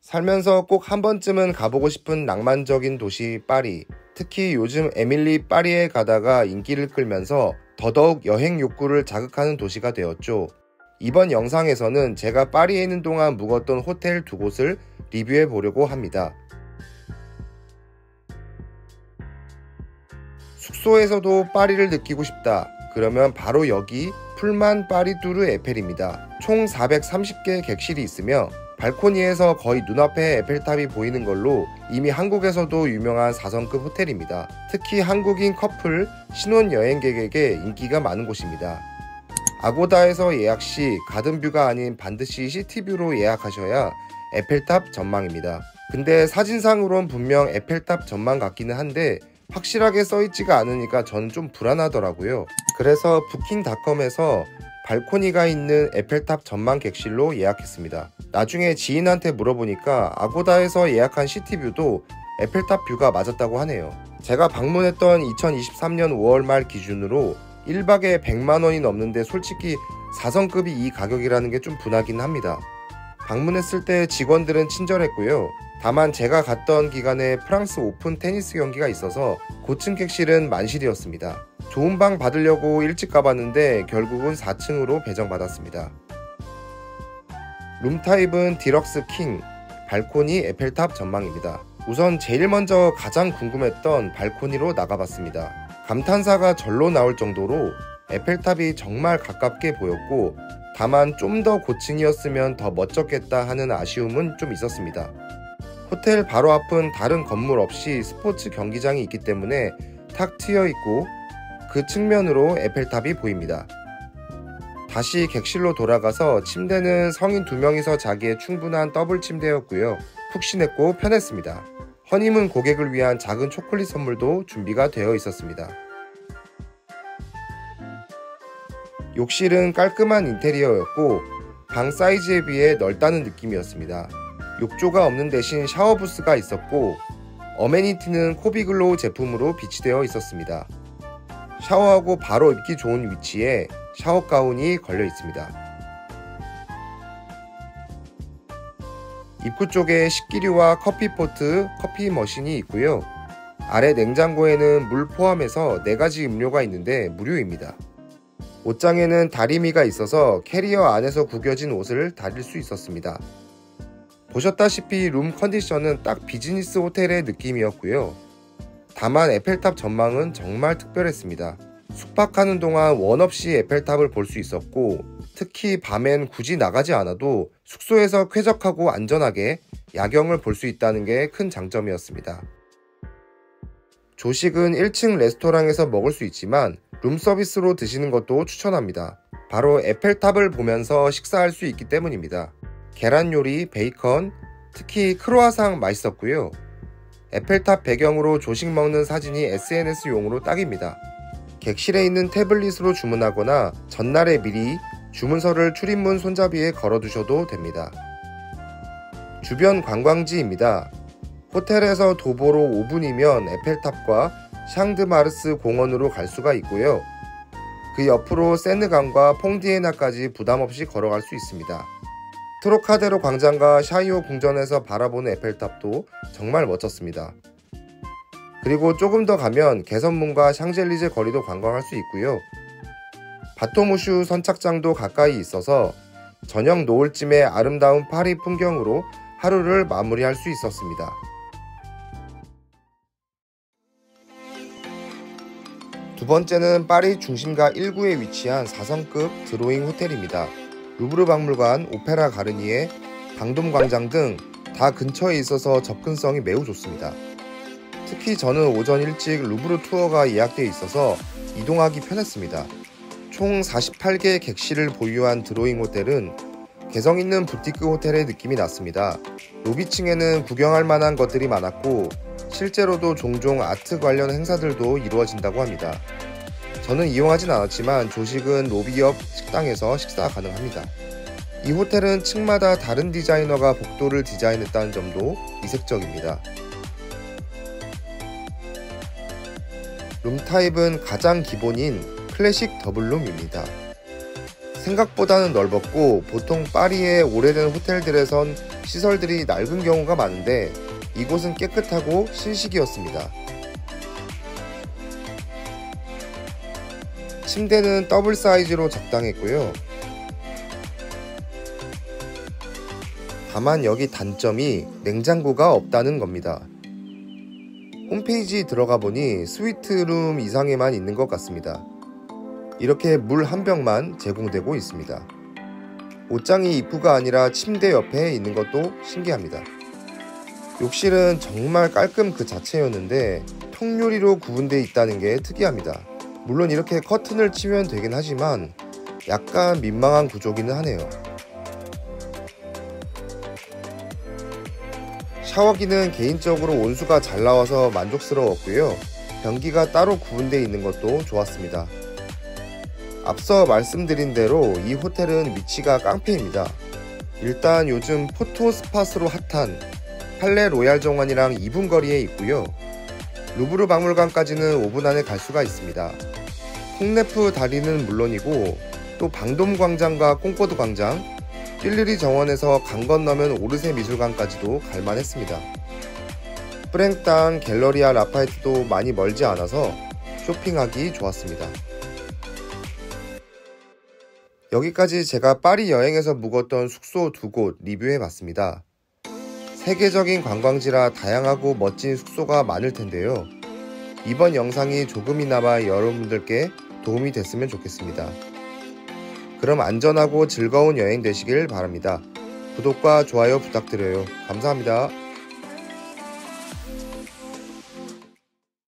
살면서 꼭 한 번쯤은 가보고 싶은 낭만적인 도시 파리. 특히 요즘 에밀리 파리에 가다가 인기를 끌면서 더더욱 여행 욕구를 자극하는 도시가 되었죠. 이번 영상에서는 제가 파리에 있는 동안 묵었던 호텔 두 곳을 리뷰해 보려고 합니다. 숙소에서도 파리를 느끼고 싶다. 그러면 바로 여기 풀만 파리 뚜르 에펠입니다. 총 430개 객실이 있으며 발코니에서 거의 눈앞에 에펠탑이 보이는 걸로 이미 한국에서도 유명한 4성급 호텔입니다. 특히 한국인 커플, 신혼여행객에게 인기가 많은 곳입니다. 아고다에서 예약 시 가든뷰가 아닌 반드시 시티뷰로 예약하셔야 에펠탑 전망입니다. 근데 사진상으론 분명 에펠탑 전망 같기는 한데 확실하게 써있지가 않으니까 저는 좀 불안하더라고요. 그래서 부킹닷컴에서 발코니가 있는 에펠탑 전망 객실로 예약했습니다. 나중에 지인한테 물어보니까 아고다에서 예약한 시티뷰도 에펠탑 뷰가 맞았다고 하네요. 제가 방문했던 2023년 5월 말 기준으로 1박에 100만원이 넘는데 솔직히 4성급이 이 가격이라는 게 좀 분하긴 합니다. 방문했을 때 직원들은 친절했고요. 다만 제가 갔던 기간에 프랑스 오픈 테니스 경기가 있어서 고층 객실은 만실이었습니다. 좋은 방 받으려고 일찍 가봤는데 결국은 4층으로 배정받았습니다. 룸타입은 디럭스 킹, 발코니 에펠탑 전망입니다. 우선 제일 먼저 가장 궁금했던 발코니로 나가봤습니다. 감탄사가 절로 나올 정도로 에펠탑이 정말 가깝게 보였고 다만 좀 더 고층이었으면 더 멋졌겠다 하는 아쉬움은 좀 있었습니다. 호텔 바로 앞은 다른 건물 없이 스포츠 경기장이 있기 때문에 탁 트여 있고 그 측면으로 에펠탑이 보입니다. 다시 객실로 돌아가서 침대는 성인 2명이서 자기에 충분한 더블 침대였고요. 푹신했고 편했습니다. 허니문 고객을 위한 작은 초콜릿 선물도 준비가 되어 있었습니다. 욕실은 깔끔한 인테리어였고 방 사이즈에 비해 넓다는 느낌이었습니다. 욕조가 없는 대신 샤워 부스가 있었고 어메니티는 코비글로우 제품으로 비치되어 있었습니다. 샤워하고 바로 입기 좋은 위치에 샤워 가운이 걸려 있습니다. 입구 쪽에 식기류와 커피포트, 커피 머신이 있고요. 아래 냉장고에는 물 포함해서 4가지 음료가 있는데 무료입니다. 옷장에는 다리미가 있어서 캐리어 안에서 구겨진 옷을 다릴 수 있었습니다. 보셨다시피 룸 컨디션은 딱 비즈니스 호텔의 느낌이었고요. 다만 에펠탑 전망은 정말 특별했습니다. 숙박하는 동안 원 없이 에펠탑을 볼 수 있었고 특히 밤엔 굳이 나가지 않아도 숙소에서 쾌적하고 안전하게 야경을 볼 수 있다는 게 큰 장점이었습니다. 조식은 1층 레스토랑에서 먹을 수 있지만 룸서비스로 드시는 것도 추천합니다. 바로 에펠탑을 보면서 식사할 수 있기 때문입니다. 계란 요리, 베이컨, 특히 크로아상 맛있었고요. 에펠탑 배경으로 조식 먹는 사진이 SNS용으로 딱입니다. 객실에 있는 태블릿으로 주문하거나 전날에 미리 주문서를 출입문 손잡이에 걸어두셔도 됩니다. 주변 관광지입니다. 호텔에서 도보로 5분이면 에펠탑과 샹드마르스 공원으로 갈 수가 있고요. 그 옆으로 세느강과 퐁디에나까지 부담없이 걸어갈 수 있습니다. 트로카데로 광장과 샤이오 궁전에서 바라보는 에펠탑도 정말 멋졌습니다. 그리고 조금 더 가면 개선문과 샹젤리제 거리도 관광할 수 있고요. 바토무슈 선착장도 가까이 있어서 저녁 노을쯤에 아름다운 파리 풍경으로 하루를 마무리할 수 있었습니다. 두 번째는 파리 중심가 1구에 위치한 4성급 드로잉 호텔입니다. 루브르 박물관, 오페라 가르니에, 방돔광장 등 다 근처에 있어서 접근성이 매우 좋습니다. 특히 저는 오전 일찍 루브르 투어가 예약되어 있어서 이동하기 편했습니다. 총 48개의 객실을 보유한 드로잉 호텔은 개성있는 부티크 호텔의 느낌이 났습니다. 로비층에는 구경할 만한 것들이 많았고 실제로도 종종 아트 관련 행사들도 이루어진다고 합니다. 저는 이용하진 않았지만 조식은 로비 옆 식당에서 식사 가능합니다. 이 호텔은 층마다 다른 디자이너가 복도를 디자인했다는 점도 이색적입니다. 룸타입은 가장 기본인 클래식 더블룸입니다. 생각보다는 넓었고 보통 파리의 오래된 호텔들에선 시설들이 낡은 경우가 많은데 이곳은 깨끗하고 신식이었습니다. 침대는 더블 사이즈로 적당했고요. 다만 여기 단점이 냉장고가 없다는 겁니다. 홈페이지 들어가 보니 스위트룸 이상에만 있는 것 같습니다. 이렇게 물 한 병만 제공되고 있습니다. 옷장이 입구가 아니라 침대 옆에 있는 것도 신기합니다. 욕실은 정말 깔끔 그 자체였는데 통유리로 구분되어 있다는 게 특이합니다. 물론 이렇게 커튼을 치면 되긴 하지만 약간 민망한 구조기는 하네요. 샤워기는 개인적으로 온수가 잘 나와서 만족스러웠고요. 변기가 따로 구분되어 있는 것도 좋았습니다. 앞서 말씀드린 대로 이 호텔은 위치가 깡패입니다. 일단 요즘 포토 스팟으로 핫한 팔레 로얄 정원이랑 2분 거리에 있고요. 루브르 박물관까지는 5분 안에 갈 수가 있습니다. 콩네프 다리는 물론이고 또 방돔 광장과 콩코드 광장, 띨르리 정원에서 강 건너면 오르세 미술관까지도 갈만했습니다. 프랭땅, 갤러리아 라파에트도 많이 멀지 않아서 쇼핑하기 좋았습니다. 여기까지 제가 파리 여행에서 묵었던 숙소 2곳 리뷰해봤습니다. 세계적인 관광지라 다양하고 멋진 숙소가 많을 텐데요. 이번 영상이 조금이나마 여러분들께 도움이 됐으면 좋겠습니다. 그럼 안전하고 즐거운 여행 되시길 바랍니다. 구독과 좋아요 부탁드려요. 감사합니다.